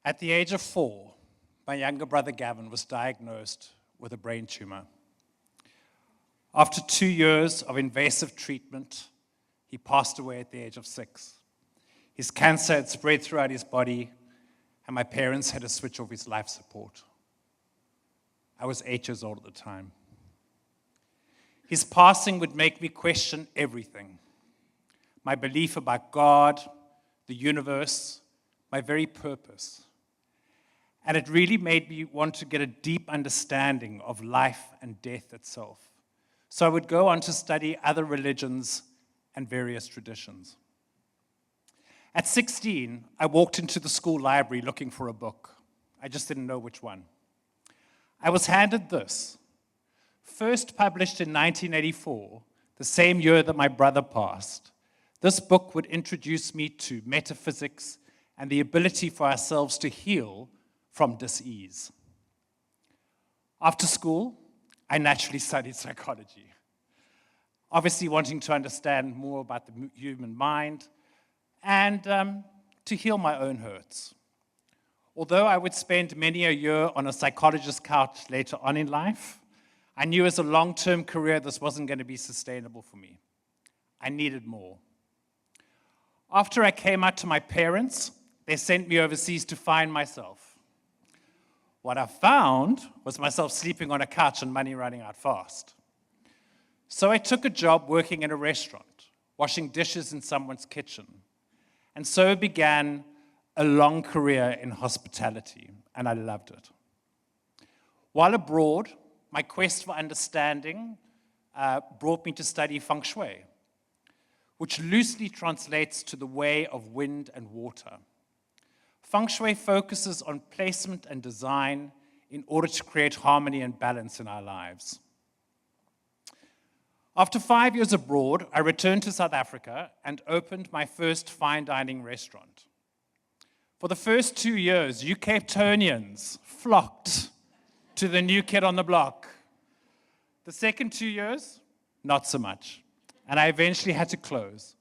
At the age of 4, my younger brother Gavin was diagnosed with a brain tumor. After 2 years of invasive treatment, he passed away at the age of 6. His cancer had spread throughout his body, and my parents had to switch off his life support. I was 8 years old at the time. His passing would make me question everything. My belief about God, the universe, my very purpose. And it really made me want to get a deep understanding of life and death itself. So I would go on to study other religions and various traditions. At 16, I walked into the school library looking for a book. I just didn't know which one. I was handed this. First published in 1984, the same year that my brother passed, this book would introduce me to metaphysics and the ability for ourselves to heal from dis-ease. After school, I naturally studied psychology, obviously wanting to understand more about the human mind and to heal my own hurts. Although I would spend many a year on a psychologist's couch later on in life, I knew as a long-term career this wasn't going to be sustainable for me. I needed more. After I came out to my parents, they sent me overseas to find myself. What I found was myself sleeping on a couch and money running out fast. So I took a job working in a restaurant, washing dishes in someone's kitchen. And so began a long career in hospitality, and I loved it. While abroad, my quest for understanding brought me to study feng shui, which loosely translates to the way of wind and water. Feng shui focuses on placement and design in order to create harmony and balance in our lives. After 5 years abroad, I returned to South Africa and opened my first fine dining restaurant. For the first 2 years, you Cape Townians flocked to the new kid on the block. The second 2 years, not so much. And I eventually had to close.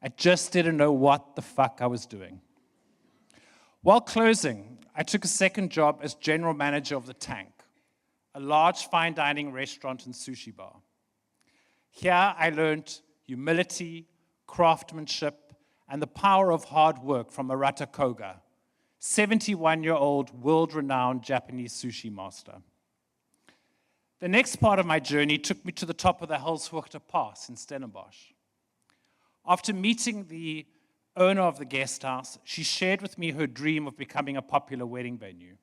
I just didn't know what the fuck I was doing. While closing, I took a second job as general manager of The Tank, a large fine dining restaurant and sushi bar. Here I learned humility, craftsmanship, and the power of hard work from Arata Koga, 71-year-old world-renowned Japanese sushi master. The next part of my journey took me to the top of the Helshoogte Pass in Stellenbosch. After meeting the owner of the guest house, she shared with me her dream of becoming a popular wedding venue.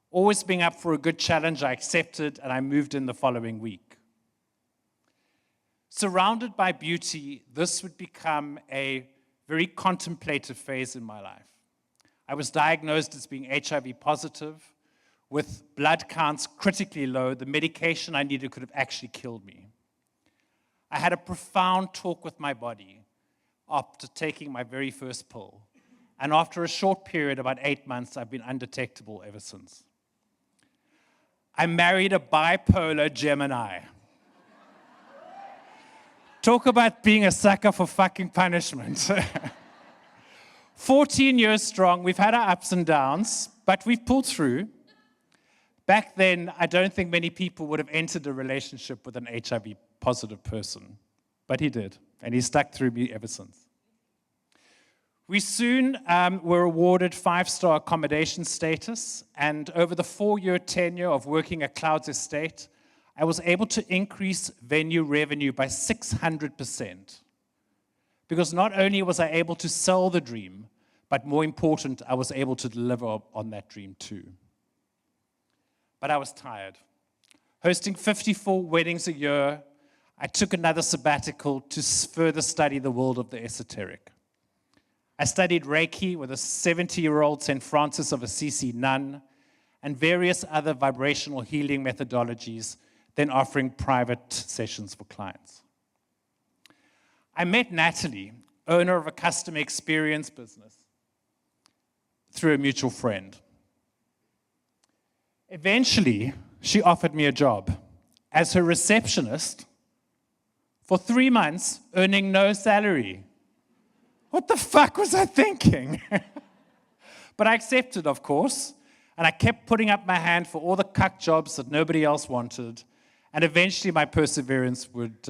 Always being up for a good challenge, I accepted and I moved in the following week. Surrounded by beauty, this would become a very contemplative phase in my life. I was diagnosed as being HIV positive, with blood counts critically low. The medication I needed could have actually killed me. I had a profound talk with my body after taking my very first pill. And after a short period, about 8 months, I've been undetectable ever since. I married a bipolar Gemini. Talk about being a sucker for fucking punishment. 14 years strong, we've had our ups and downs, but we've pulled through. Back then, I don't think many people would have entered a relationship with an HIV-positive person, but he did, and he's stuck through me ever since. We soon were awarded 5-star accommodation status, and over the 4-year tenure of working at Clouds Estate, I was able to increase venue revenue by 600%. Because not only was I able to sell the dream, but more important, I was able to deliver on that dream too. But I was tired. Hosting 54 weddings a year, I took another sabbatical to further study the world of the esoteric. I studied Reiki with a 70-year-old St. Francis of Assisi nun and various other vibrational healing methodologies, then offering private sessions for clients. I met Natalie, owner of a customer experience business, through a mutual friend. Eventually, she offered me a job as her receptionist for 3 months, earning no salary. What the fuck was I thinking? But I accepted, of course, and I kept putting up my hand for all the cuck jobs that nobody else wanted, and eventually my perseverance would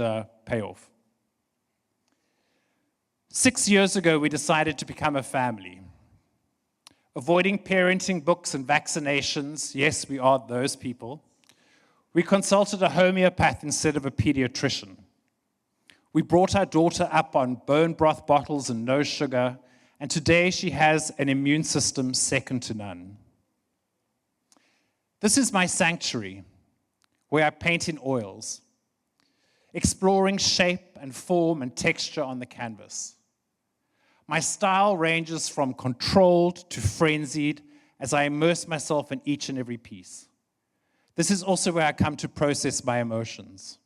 pay off. 6 years ago, we decided to become a family. Avoiding parenting books and vaccinations, yes, we are those people. We consulted a homeopath instead of a pediatrician. We brought our daughter up on bone broth bottles and no sugar, and today she has an immune system second to none. This is my sanctuary, where I paint in oils, exploring shape and form and texture on the canvas. My style ranges from controlled to frenzied as I immerse myself in each and every piece. This is also where I come to process my emotions.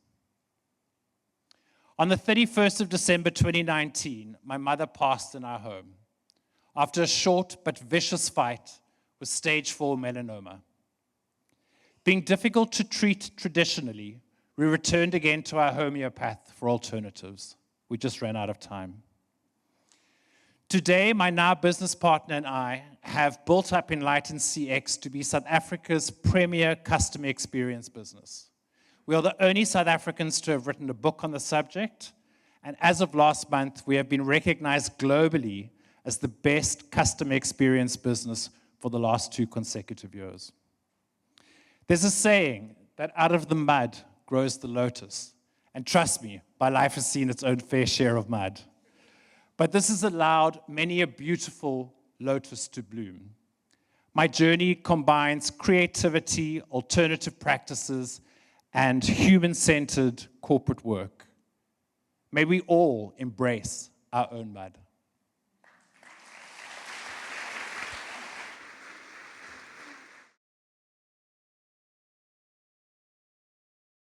On the 31st of December 2019, my mother passed in our home after a short but vicious fight with stage 4 melanoma. Being difficult to treat traditionally, we returned again to our homeopath for alternatives. We just ran out of time. Today, my now business partner and I have built up Enlighten CX to be South Africa's premier customer experience business. We are the only South Africans to have written a book on the subject, and as of last month, we have been recognized globally as the best customer experience business for the last 2 consecutive years. There's a saying that out of the mud grows the lotus, and trust me, my life has seen its own fair share of mud. But this has allowed many a beautiful lotus to bloom. My journey combines creativity, alternative practices, and human-centered corporate work. May we all embrace our own mud.